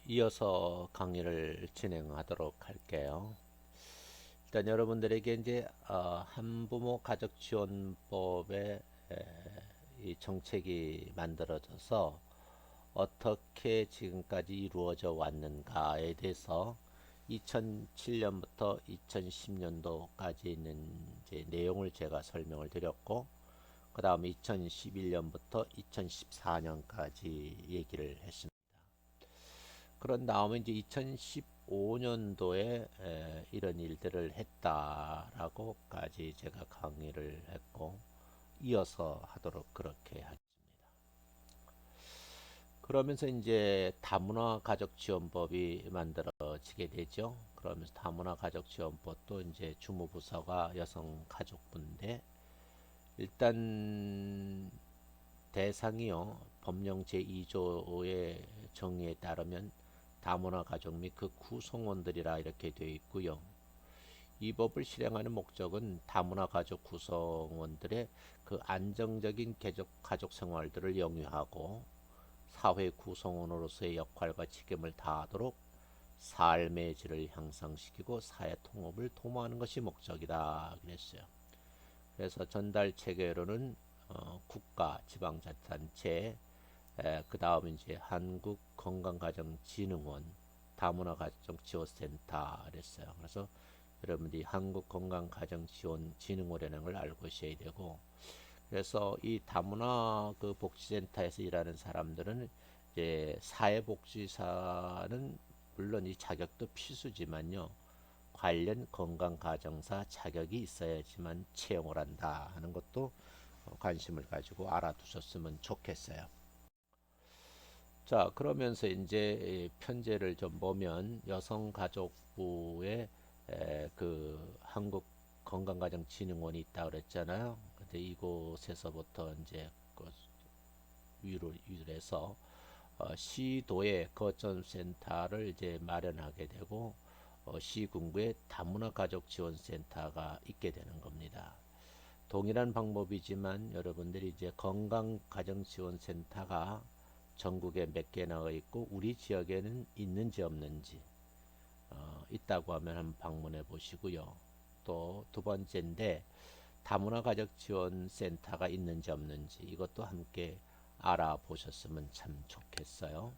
이어서 강의를 진행하도록 할게요. 일단 여러분들에게 이제 한부모 가족지원법의 이 정책이 만들어져서 어떻게 지금까지 이루어져 왔는가에 대해서 2007년부터 2010년도까지 있는 이제 내용을 제가 설명을 드렸고, 그 다음에 2011년부터 2014년까지 얘기를 했습니다. 그런 다음에 이제 2015년도에 이런 일들을 했다라고까지 제가 강의를 했고, 이어서 하도록 그렇게 하겠습니다. 그러면서 이제 다문화 가족지원법이 만들어지게 되죠. 그러면서 다문화 가족지원법도 이제 주무부서가 여성가족부인데, 일단 대상이요, 법령 제2조의 정의에 따르면 다문화 가족 및 그 구성원들이라 이렇게 되어 있고요. 이 법을 실행하는 목적은 다문화 가족 구성원들의 그 안정적인 가족 생활들을 영위하고 사회 구성원으로서의 역할과 책임을 다하도록 삶의 질을 향상시키고 사회 통합을 도모하는 것이 목적이다 그랬어요. 그래서 전달 체계로는 국가, 지방자치단체, 그 다음에 이제 한국건강가정진흥원, 다문화가정지원센터 그랬어요. 그래서 여러분들이 한국건강가정지원진흥원이라는 걸 알고 있어야 되고, 그래서 이 다문화 그 복지센터에서 일하는 사람들은 이제 사회복지사는 물론 이 자격도 필수지만요, 관련 건강가정사 자격이 있어야지만 채용을 한다 하는 것도 관심을 가지고 알아두셨으면 좋겠어요. 자, 그러면서 이제 편제를 좀 보면 여성가족부에 그 한국건강가정진흥원이 있다 그랬잖아요. 근데 이곳에서부터 이제 그 위로 해서 시도의 거점센터를 이제 마련하게 되고, 시군구에 다문화가족지원센터가 있게 되는 겁니다. 동일한 방법이지만 여러분들이 이제 건강가정지원센터가 전국에 몇 개나 있고 우리 지역에는 있는지 없는지 있다고 하면 한번 방문해 보시고요. 또 두 번째인데 다문화가족지원센터가 있는지 없는지 이것도 함께 알아보셨으면 참 좋겠어요.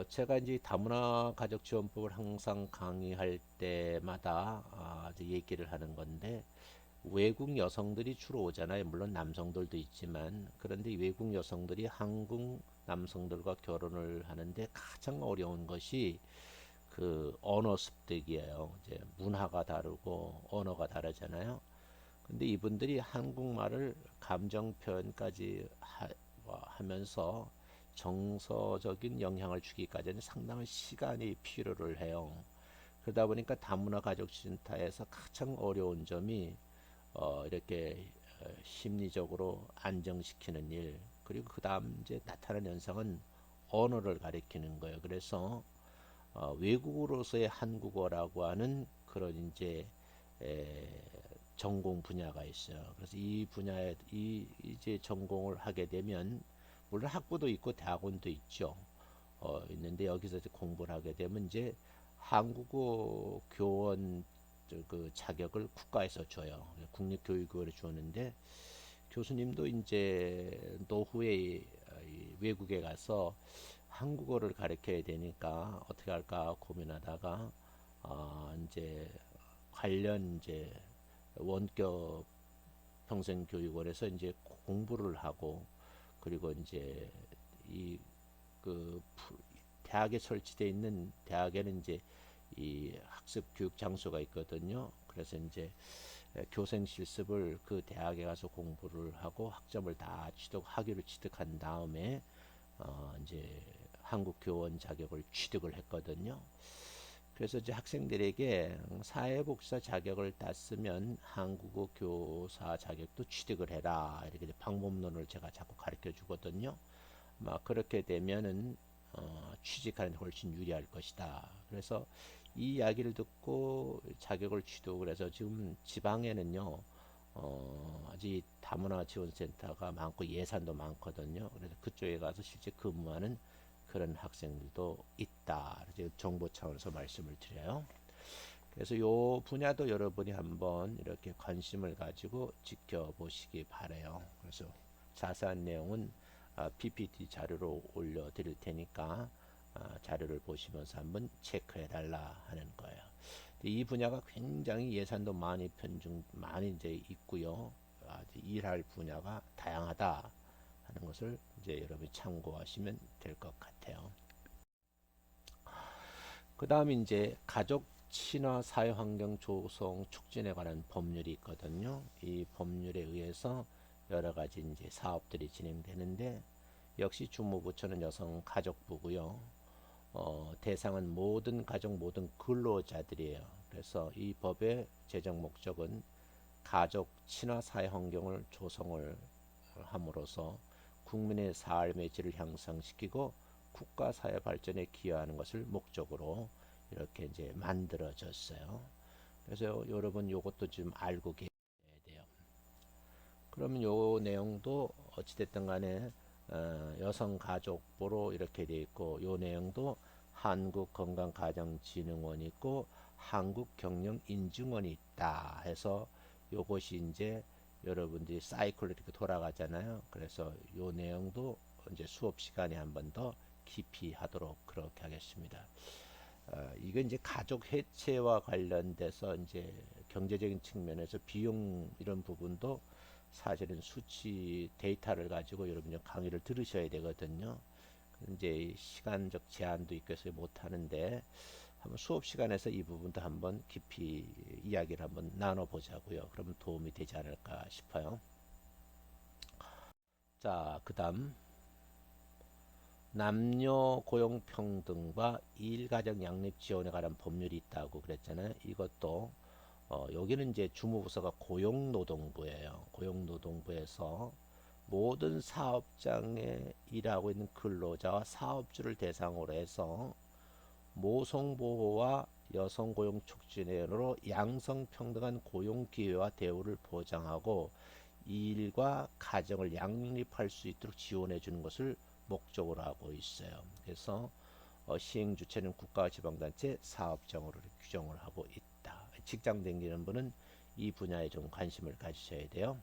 제가 이제 다문화 가족 지원법을 항상 강의할 때마다 이제 얘기를 하는 건데, 외국 여성들이 주로 오잖아요. 물론 남성들도 있지만, 그런데 외국 여성들이 한국 남성들과 결혼을 하는데 가장 어려운 것이 그 언어 습득이에요. 이제 문화가 다르고 언어가 다르잖아요. 근데 이분들이 한국말을 감정 표현까지 하면서 정서적인 영향을 주기까지는 상당한 시간이 필요를 해요. 그러다 보니까 다문화 가족센터에서 가장 어려운 점이 이렇게 심리적으로 안정시키는 일, 그리고 그 다음 이제 나타나는 현상은 언어를 가리키는 거예요. 그래서 외국어로서의 한국어라고 하는 그런 이제 에, 전공 분야가 있어요. 그래서 이 분야에 이제 전공을 하게 되면, 물론 학부도 있고 대학원도 있죠. 있는데 여기서 이제 공부를 하게 되면 이제 한국어 교원 그 자격을 국가에서 줘요. 국립교육원에 주었는데, 교수님도 이제 노후에 외국에 가서 한국어를 가르쳐야 되니까 어떻게 할까 고민하다가 이제 관련 이제 원격 평생교육원에서 이제 공부를 하고, 그리고 이제 이 그 대학에 설치되어 있는 대학에는 이제 이 학습 교육 장소가 있거든요. 그래서 이제 교생 실습을 그 대학에 가서 공부를 하고 학점을 다 학위를 취득한 다음에 이제 한국 교원 자격을 취득을 했거든요. 그래서 이제 학생들에게 사회복지사 자격을 땄으면 한국어 교사 자격도 취득을 해라, 이렇게 방법론을 제가 자꾸 가르쳐 주거든요. 막 그렇게 되면은 취직하는 데 훨씬 유리할 것이다. 그래서 이 이야기를 듣고 자격을 취득을 해서 지금 지방에는요, 아직 다문화 지원센터가 많고 예산도 많거든요. 그래서 그쪽에 가서 실제 근무하는 그런 학생들도 있다. 정보 차원에서 말씀을 드려요. 그래서 요 분야도 여러분이 한번 이렇게 관심을 가지고 지켜보시기 바래요. 그래서 자세한 내용은 PPT 자료로 올려드릴 테니까 자료를 보시면서 한번 체크해 달라 하는 거예요. 이 분야가 굉장히 예산도 많이 이제 있고요. 일할 분야가 다양하다 하는 것을 이제 여러분이 참고하시면 될 것 같아요. 그 다음 이제 가족 친화 사회 환경 조성 촉진에 관한 법률이 있거든요. 이 법률에 의해서 여러 가지 이제 사업들이 진행되는데 역시 주무부처는 여성가족부고요. 대상은 모든 가족 모든 근로자들이에요. 그래서 이 법의 제정 목적은 가족 친화 사회 환경을 조성을 함으로써 국민의 삶의 질을 향상시키고 국가 사회 발전에 기여하는 것을 목적으로 이렇게 이제 만들어졌어요. 그래서 여러분 요것도 좀 알고 계셔야 돼요. 그러면 요 내용도 어찌됐든 간에 여성가족부로 이렇게 되어 있고 요 내용도 한국건강가정진흥원이 있고 한국경영인증원이 있다 해서 요것이 이제 여러분들이 사이클로 이렇게 돌아가잖아요. 그래서 요 내용도 이제 수업 시간에 한 번 더 깊이 하도록 그렇게 하겠습니다. 이건 이제 가족 해체와 관련돼서 이제 경제적인 측면에서 비용 이런 부분도 사실은 수치 데이터를 가지고 여러분이 강의를 들으셔야 되거든요. 이제 시간적 제한도 있고 해서 못 하는데 한번 수업 시간에서 이 부분도 한번 깊이 이야기를 한번 나눠 보자고요. 그러면 도움이 되지 않을까 싶어요. 자, 그다음 남녀 고용 평등과 일가정 양립 지원에 관한 법률이 있다고 그랬잖아요. 이것도 여기는 이제 주무부서가 고용노동부예요. 고용노동부에서 모든 사업장에 일하고 있는 근로자와 사업주를 대상으로 해서 모성보호와 여성고용 촉진으로 양성평등한 고용기회와 대우를 보장하고 일과 가정을 양립할 수 있도록 지원해 주는 것을 목적으로 하고 있어요. 그래서 시행 주체는 국가와 지방단체, 사업장으로 규정을 하고 있다. 직장 다니는 분은 이 분야에 좀 관심을 가지셔야 돼요.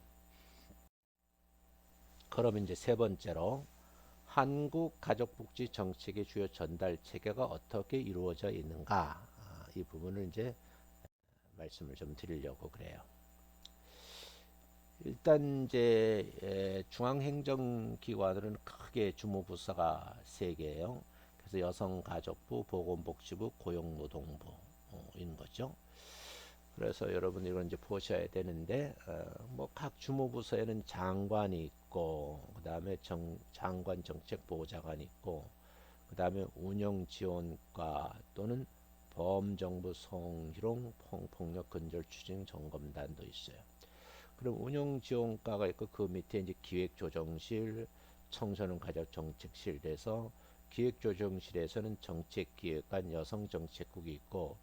그러면 이제 세 번째로 한국 가족복지 정책의 주요 전달 체계가 어떻게 이루어져 있는가? 이 부분을 이제 말씀을 좀 드리려고 그래요. 일단 이제 중앙행정기관으로는 크게 주무부서가 세 개예요. 그래서 여성가족부, 보건복지부, 고용노동부인 거죠. 그래서 여러분 이걸 이제 보셔야 되는데 뭐 각 주무부서에는 장관이 있고 그다음에 장관 정책보좌관이 있고 그다음에 운영지원과 또는 범정부 성희롱 폭력 근절 추진 점검단도 있어요. 그럼 운영지원과가 있고 그 밑에 이제 기획조정실, 청소년 가족정책실에서 기획조정실에서는 정책기획관 여성정책국이 있고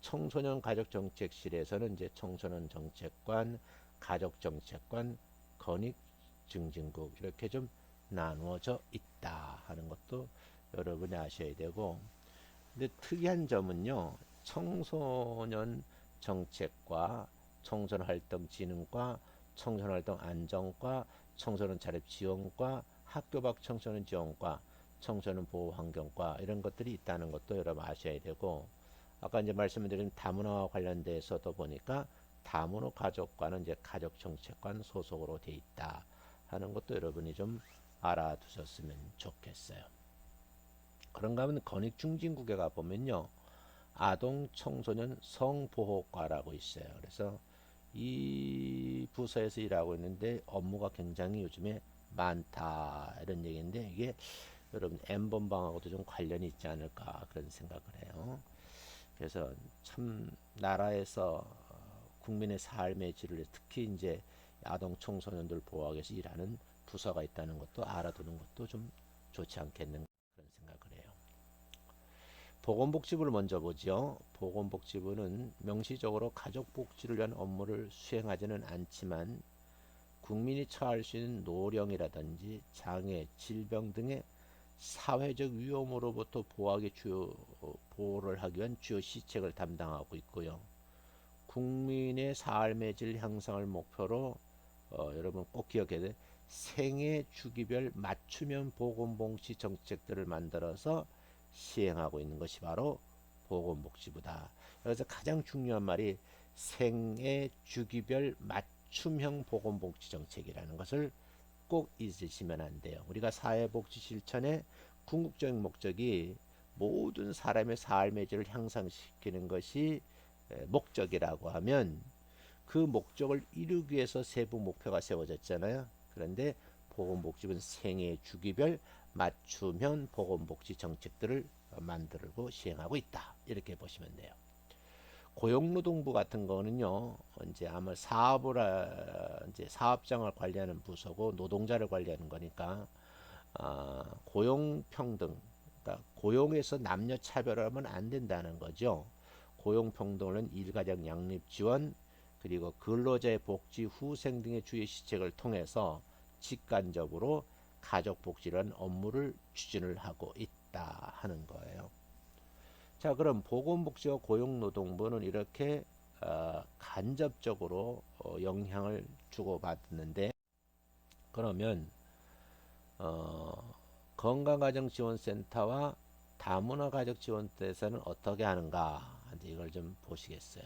청소년 가족정책실에서는 이제 청소년 정책관, 가족정책관, 건익증진국 이렇게 좀 나누어져 있다 하는 것도 여러분이 아셔야 되고 근데 특이한 점은요. 청소년 정책과 청소년활동진흥과 청소년활동안정과 청소년자립지원과 학교 밖 청소년 지원과 청소년 보호환경과 이런 것들이 있다는 것도 여러분 아셔야 되고 아까 이제 말씀드린 다문화와 관련돼서도 보니까 다문화 가족과는 이제 가족정책관 소속으로 돼 있다 하는 것도 여러분이 좀 알아두셨으면 좋겠어요. 그런가 하면 건익중진국에 가보면요. 아동 청소년 성보호과라고 있어요. 그래서 이 부서에서 일하고 있는데 업무가 굉장히 요즘에 많다 이런 얘기인데 이게 여러분 N번방하고도 좀 관련이 있지 않을까 그런 생각을 해요. 그래서 참 나라에서 국민의 삶의 질을 특히 이제 아동 청소년들 보호하기 위해서 일하는 부서가 있다는 것도 알아두는 것도 좀 좋지 않겠는가 그런 생각을 해요. 보건복지부를 먼저 보죠. 보건복지부는 명시적으로 가족복지를 위한 업무를 수행하지는 않지만 국민이 처할 수 있는 노령이라든지 장애, 질병 등의 사회적 위험으로부터 보호를 하기 위한 주요 시책을 담당하고 있고요. 국민의 삶의 질 향상을 목표로 여러분 꼭 기억해야 돼. 생애 주기별 맞춤형 보건복지 정책들을 만들어서 시행하고 있는 것이 바로 보건복지부다. 여기서 가장 중요한 말이 생애 주기별 맞춤형 보건복지 정책이라는 것을 꼭 잊으시면 안 돼요. 우리가 사회복지 실천의 궁극적인 목적이 모든 사람의 삶의 질을 향상시키는 것이 목적이라고 하면 그 목적을 이루기 위해서 세부 목표가 세워졌잖아요. 그런데 보건복지부는 생애 주기별 맞춤형 보건복지 정책들을 만들고 시행하고 있다. 이렇게 보시면 돼요. 고용노동부 같은 거는요, 이제 아마 이제 사업장을 관리하는 부서고 노동자를 관리하는 거니까 고용 평등, 그러니까 고용에서 남녀 차별하면 안 된다는 거죠. 고용 평등은 일가정 양립 지원 그리고 근로자의 복지 후생 등의 주요 시책을 통해서 직간접으로 가족 복지라는 업무를 추진을 하고 있다 하는 거예요. 자, 그럼 보건복지와 고용노동부는 이렇게 간접적으로 영향을 주고받는데 그러면 어, 건강가정지원센터와 다문화가족지원센터에서는 어떻게 하는가? 이제 이걸 좀 보시겠어요.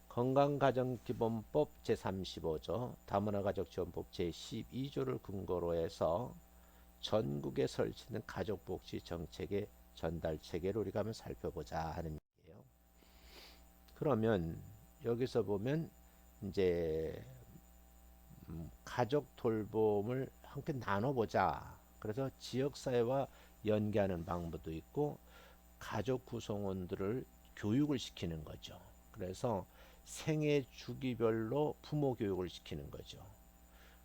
건강가정기본법 제35조, 다문화가족지원법 제12조를 근거로 해서 전국에 설치된 가족복지 정책의 전달 체계를 우리가 한번 살펴보자 하는 얘기예요. 그러면 여기서 보면 이제 가족 돌봄을 함께 나눠보자. 그래서 지역사회와 연계하는 방법도 있고 가족 구성원들을 교육을 시키는 거죠. 그래서 생애 주기별로 부모 교육을 시키는 거죠.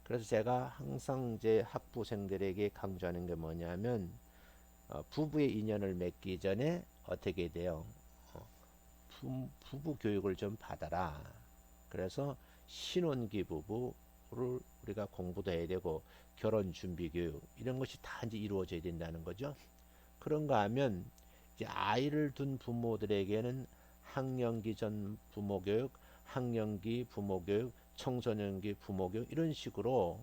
그래서 제가 항상 이제 학부생들에게 강조하는 게 뭐냐면 부부의 인연을 맺기 전에 어떻게 돼요? 어, 부부 교육을 좀 받아라. 그래서 신혼기 부부를 우리가 공부도 해야 되고 결혼 준비 교육 이런 것이 다 이제 이루어져야 된다는 거죠. 그런가 하면 이제 아이를 둔 부모들에게는 학령기 전 부모 교육, 학령기 부모 교육, 청소년기 부모 교육 이런 식으로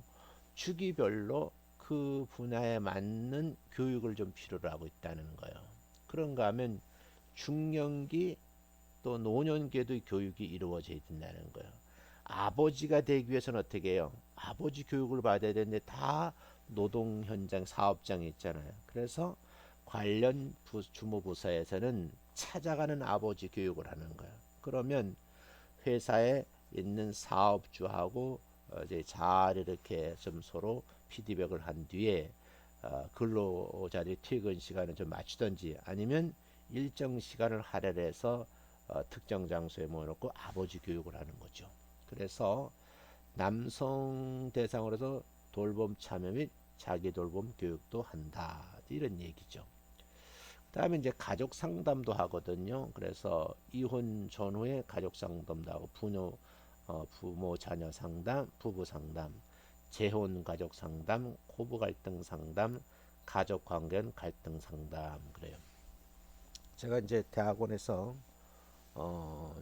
주기별로 그 분야에 맞는 교육을 좀 필요로 하고 있다는 거예요. 그런가 하면 중년기 또 노년기에도 교육이 이루어져야 된다는 거예요. 아버지가 되기 위해서는 어떻게 해요? 아버지 교육을 받아야 되는데 다 노동 현장 사업장에 있잖아요. 그래서 관련 주무부서에서는 찾아가는 아버지 교육을 하는 거예요. 그러면 회사에 있는 사업주하고 이제 잘 이렇게 좀 서로 피드백을 한 뒤에 근로자들이 퇴근 시간을 좀 맞추든지 아니면 일정 시간을 할애해서 특정 장소에 모여놓고 아버지 교육을 하는 거죠. 그래서 남성 대상으로서 돌봄 참여 및 자기 돌봄 교육도 한다. 이런 얘기죠. 그다음에 이제 가족 상담도 하거든요. 그래서 이혼 전후에 가족 상담도 하고 부모 자녀 상담, 부부 상담, 재혼 가족 상담, 고부 갈등 상담, 가족 관계 갈등 상담 그래요. 제가 이제 대학원에서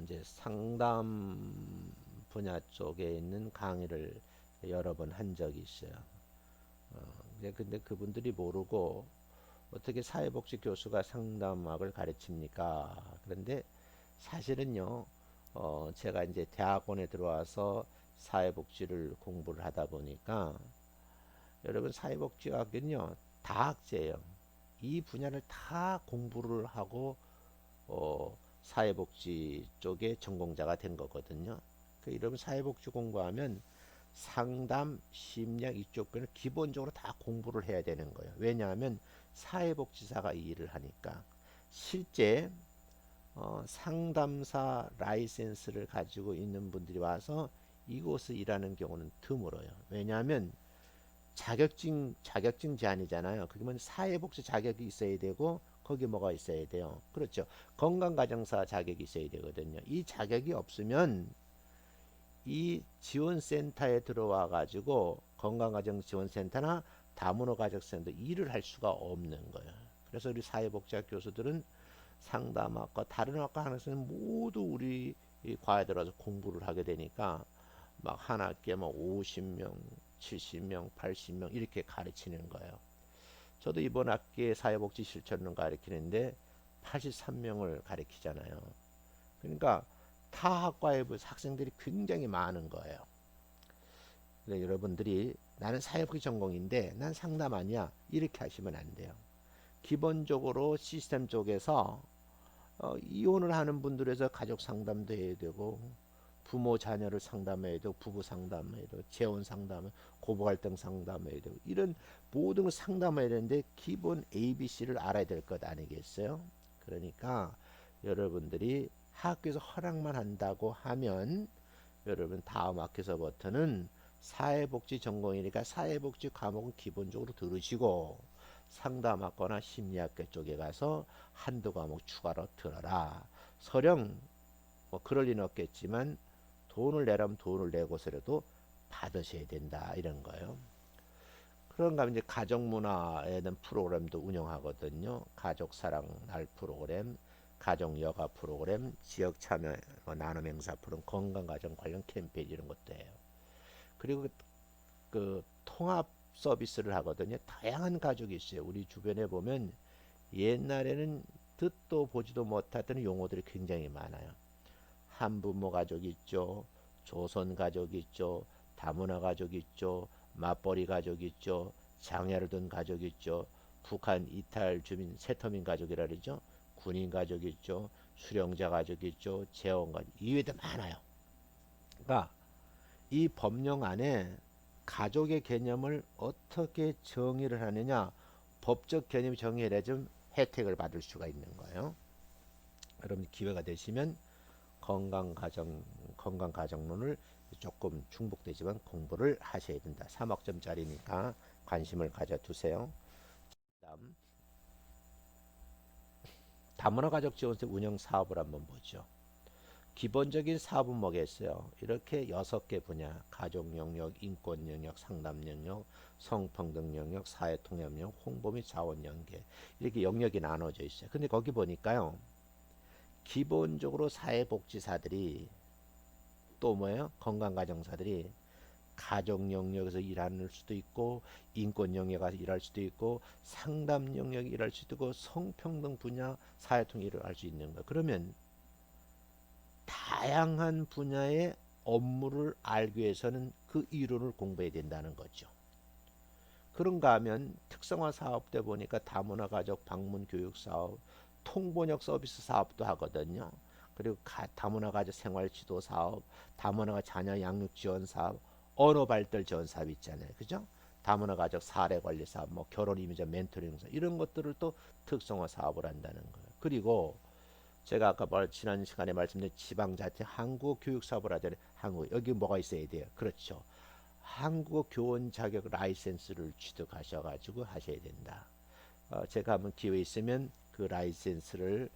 이제 상담 분야 쪽에 있는 강의를 여러 번 한 적이 있어요. 근데 그분들이 모르고 어떻게 사회복지 교수가 상담학을 가르칩니까? 그런데 사실은요, 제가 이제 대학원에 들어와서 사회복지를 공부를 하다 보니까 여러분 사회복지학은요, 다학제예요. 이 분야를 다 공부를 하고 사회복지 쪽에 전공자가 된 거거든요. 그 여러분 사회복지 공부하면 상담, 심리학 이쪽 거는 기본적으로 다 공부를 해야 되는 거예요. 왜냐하면 사회복지사가 이 일을 하니까 실제 상담사 라이센스를 가지고 있는 분들이 와서 이곳을 일하는 경우는 드물어요. 왜냐하면 자격증 제한이잖아요. 그러면 사회복지 자격이 있어야 되고 거기 뭐가 있어야 돼요. 그렇죠. 건강가정사 자격이 있어야 되거든요. 이 자격이 없으면 이 지원센터에 들어와 가지고 건강가정지원센터나 다문화 가족센터 일을 할 수가 없는 거예요. 그래서 우리 사회복지학 교수들은 상담학과 다른 학과 하나에서는 모두 우리 이 과에 들어서 공부를 하게 되니까 막 한 학기에 막 50명, 70명, 80명 이렇게 가르치는 거예요. 저도 이번 학기에 사회복지 실천을 가르치는데 83명을 가르치잖아요. 그러니까 타 학과에 비해서 학생들이 굉장히 많은 거예요. 그러니까 여러분들이 나는 사회복지 전공인데 난 상담 아니야 이렇게 하시면 안 돼요. 기본적으로 시스템 쪽에서 이혼을 하는 분들에서 가족 상담도 해야 되고 부모 자녀를 상담해야 되고 부부 상담해야 되고 재혼 상담, 고부 갈등 상담해야 되고 이런 모든 걸 상담해야 되는데 기본 ABC를 알아야 될 것 아니겠어요? 그러니까 여러분들이 학교에서 허락만 한다고 하면 여러분 다음 학기서부터는 사회복지 전공이니까 사회복지 과목은 기본적으로 들으시고 상담학과나 심리학과 쪽에 가서 한두 과목 추가로 들어라. 설령 뭐 그럴 리는 없겠지만 돈을 내라면 돈을 내고서라도 받으셔야 된다 이런 거예요. 그런가 하면 이제 가족문화에 대한 프로그램도 운영하거든요. 가족사랑 날 프로그램, 가족여가 프로그램, 지역 참여 나눔 행사 프로그램, 건강가정 관련 캠페인 이런 것도 해요. 그리고 그 통합 서비스를 하거든요. 다양한 가족이 있어요. 우리 주변에 보면 옛날에는 듣도 보지도 못했던 용어들이 굉장히 많아요. 한부모 가족 있죠. 조선 가족 있죠. 다문화 가족 있죠. 맞벌이 가족 있죠. 장애를 둔 가족 있죠. 북한 이탈 주민 세터민 가족이라 그러죠. 군인 가족 있죠. 수령자 가족 있죠. 재원 가족 이외에도 많아요. 그러니까 이 법령 안에 가족의 개념을 어떻게 정의를 하느냐 법적 개념 정의를 좀 혜택을 받을 수가 있는 거예요. 여러분 기회가 되시면 건강가정론을 조금 중복되지만 공부를 하셔야 된다. 3학점짜리니까 관심을 가져두세요. 다음 다문화 가족 지원센터 운영 사업을 한번 보죠. 기본적인 사업은 뭐겠어요? 이렇게 6개 분야, 가족 영역, 인권 영역, 상담 영역, 성평등 영역, 사회통합 영역, 홍보 및 자원 연계 이렇게 영역이 나눠져 있어요. 근데 거기 보니까요. 기본적으로 사회복지사들이 또 뭐예요? 건강가정사들이 가족 영역에서 일할 수도 있고 인권 영역에서 일할 수도 있고 상담 영역에 일할 수도 있고 성평등 분야 사회통합 일을 할 수 있는 거예요. 그러면 다양한 분야의 업무를 알기 위해서는 그 이론을 공부해야 된다는 거죠. 그런가 하면 특성화 사업 때 보니까 다문화 가족 방문 교육 사업, 통번역 서비스 사업도 하거든요. 그리고 다문화 가족 생활 지도 사업, 다문화 자녀 양육 지원 사업, 언어 발달 지원 사업 있잖아요. 그죠? 다문화 가족 사례 관리 사업, 뭐 결혼 이미자 멘토링 사업 이런 것들을 또 특성화 사업을 한다는 거예요. 그리고 제가 아까 지난 시간에 말씀드린 지방자치 한국어 교육 사업을 하잖아요. 한국 여기 뭐가 있어야 돼요? 그렇죠. 한국어 교원 자격 라이센스를 취득하셔가지고 하셔야 된다. 제가 한번 기회 있으면 그 라이센스를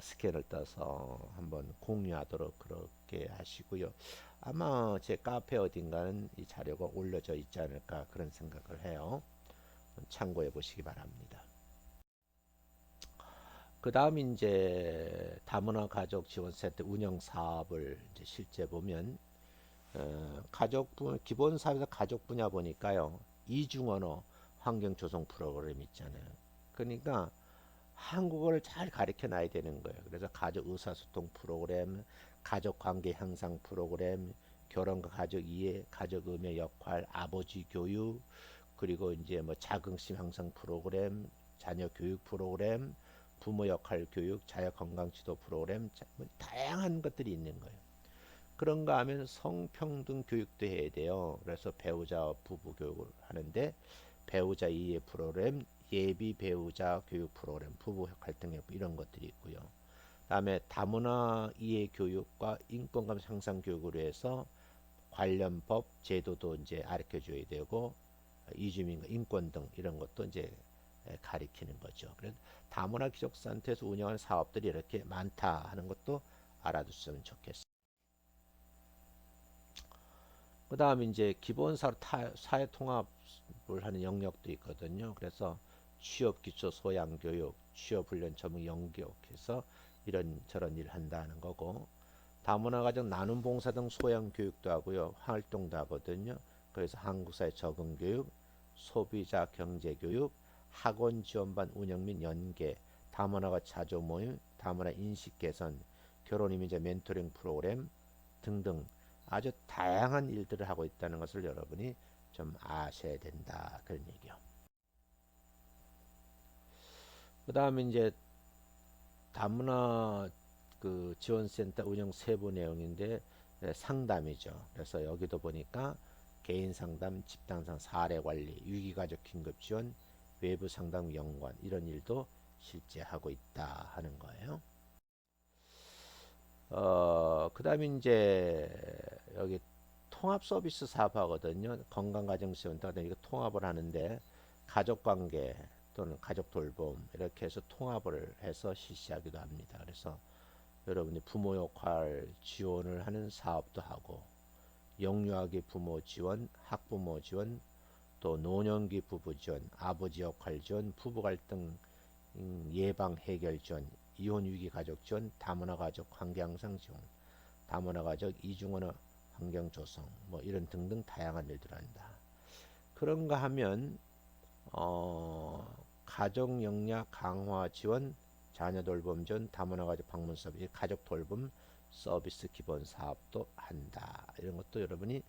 스캔을 떠서 한번 공유하도록 그렇게 하시고요. 아마 제 카페 어딘가는 이 자료가 올려져 있지 않을까 그런 생각을 해요. 참고해 보시기 바랍니다. 그 다음 이제 다문화 가족 지원센터 운영 사업을 이제 실제 보면 가족 기본 사업에서 가족 분야 보니까요 이중 언어 환경 조성 프로그램 있잖아요. 그러니까 한국어를 잘 가르쳐 놔야 되는 거예요. 그래서 가족 의사소통 프로그램, 가족 관계 향상 프로그램, 결혼과 가족 이해, 가족 의미의 역할, 아버지 교육, 그리고 이제 뭐 자긍심 향상 프로그램, 자녀 교육 프로그램, 부모 역할 교육, 자녀 건강 지도 프로그램, 뭐 다양한 것들이 있는 거예요. 그런가 하면 성평등 교육도 해야 돼요. 그래서 배우자 부부 교육을 하는데 배우자 이해 프로그램, 예비 배우자 교육 프로그램, 부부 갈등 협 이런 것들이 있고요. 다음에 다문화 이해 교육과 인권감 향상 교육으로 해서 관련 법 제도도 이제 가르쳐 줘야 되고 이주민과 인권 등 이런 것도 이제 가리키는 거죠. 그래서 다문화 기족센터에서 운영하는 사업들이 이렇게 많다 하는 것도 알아두시면 좋겠습니다. 그 다음 이제 기본사회 통합 하는 영역도 있거든요. 그래서 취업기초 소양교육, 취업훈련 전문 연교육해서 이런 저런 일을 한다는 거고, 다문화가정 나눔봉사 등 소양교육도 하고요. 활동도 하거든요. 그래서 한국사회 적응교육, 소비자 경제교육, 학원 지원반 운영 및 연계, 다문화가 자조 모임, 다문화 인식 개선, 결혼 이민자 멘토링 프로그램 등등 아주 다양한 일들을 하고 있다는 것을 여러분이 좀 아셔야 된다. 그런 얘기요. 그 다음에 이제 다문화 그 지원센터 운영 세부 내용인데 상담이죠. 그래서 여기도 보니까 개인 상담, 집단 상담, 사례 관리, 위기가족 긴급 지원, 외부 상담 연관 이런 일도 실제 하고 있다 하는 거예요. 그다음에 이제 여기 통합 서비스 사업하거든요. 건강가정지원센터 이거 통합을 하는데 가족관계 또는 가족 돌봄 이렇게 해서 통합을 해서 실시하기도 합니다. 그래서 여러분이 부모 역할 지원을 하는 사업도 하고 영유아기 부모 지원, 학부모 지원, 또 노년기 부부 지원, 아버지 역할 지원, 부부 갈등 예방 해결 지원, 이혼 위기 가족 지원, 다문화 가족 환경 향상 지원, 다문화 가족 이중언어 환경 조성, 뭐 이런 등등 다양한 일들을 한다. 그런가 하면 가족 역량 강화 지원, 자녀 돌봄 지원, 다문화 가족 방문 서비스, 가족 돌봄 서비스 기본 사업도 한다. 이런 것도 여러분이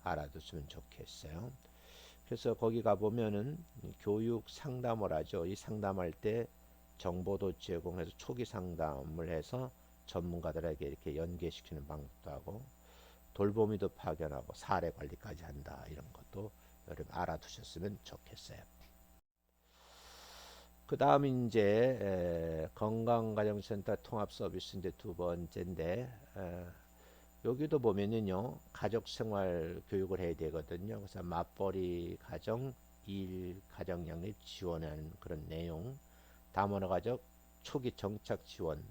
알아두시면 좋겠어요. 그래서 거기 가보면은 교육 상담을 하죠. 이 상담할 때 정보도 제공해서 초기 상담을 해서 전문가들에게 이렇게 연계시키는 방법도 하고 돌보미도 파견하고 사례 관리까지 한다. 이런 것도 여러분 알아두셨으면 좋겠어요. 그 다음 이제 건강가정센터 통합 서비스 이제 두 번째인데 여기도 보면은요 가족생활 교육을 해야 되거든요. 그래서 맞벌이 가정, 일 가정 양립 지원하는 그런 내용, 다문화 가족 초기 정착 지원,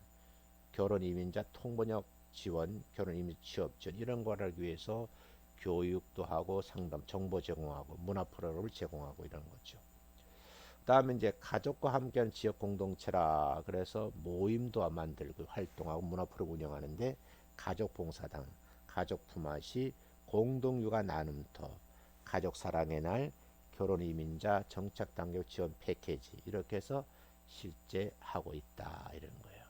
결혼 이민자 통번역 지원, 결혼 이민 취업 지원 이런 거를 하기 위해서 교육도 하고 상담, 정보 제공하고 문화 프로그램을 제공하고 이런 거죠. 그다음에 이제 가족과 함께하는 지역 공동체라 그래서 모임도 만들고 활동하고 문화 프로그램 운영하는데 가족 봉사단, 가족 품앗이, 공동 육아 나눔터, 가족 사랑의 날, 결혼 이민자 정착 단계 지원 패키지 이렇게 해서 실제 하고 있다 이런 거예요.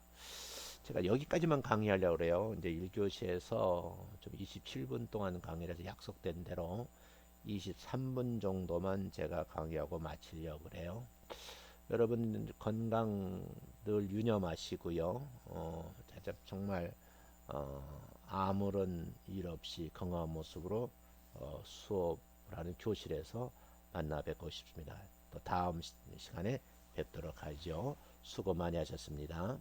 제가 여기까지만 강의하려고 그래요. 이제 1교시에서 좀 27분 동안 강의를 해서 약속된 대로 23분 정도만 제가 강의하고 마치려고 그래요. 여러분 건강 늘 유념하시고요. 정말 아무런 일 없이 건강한 모습으로 수업을 하는 교실에서 만나 뵙고 싶습니다. 또 다음 시간에 뵙도록 하죠. 수고 많이 하셨습니다.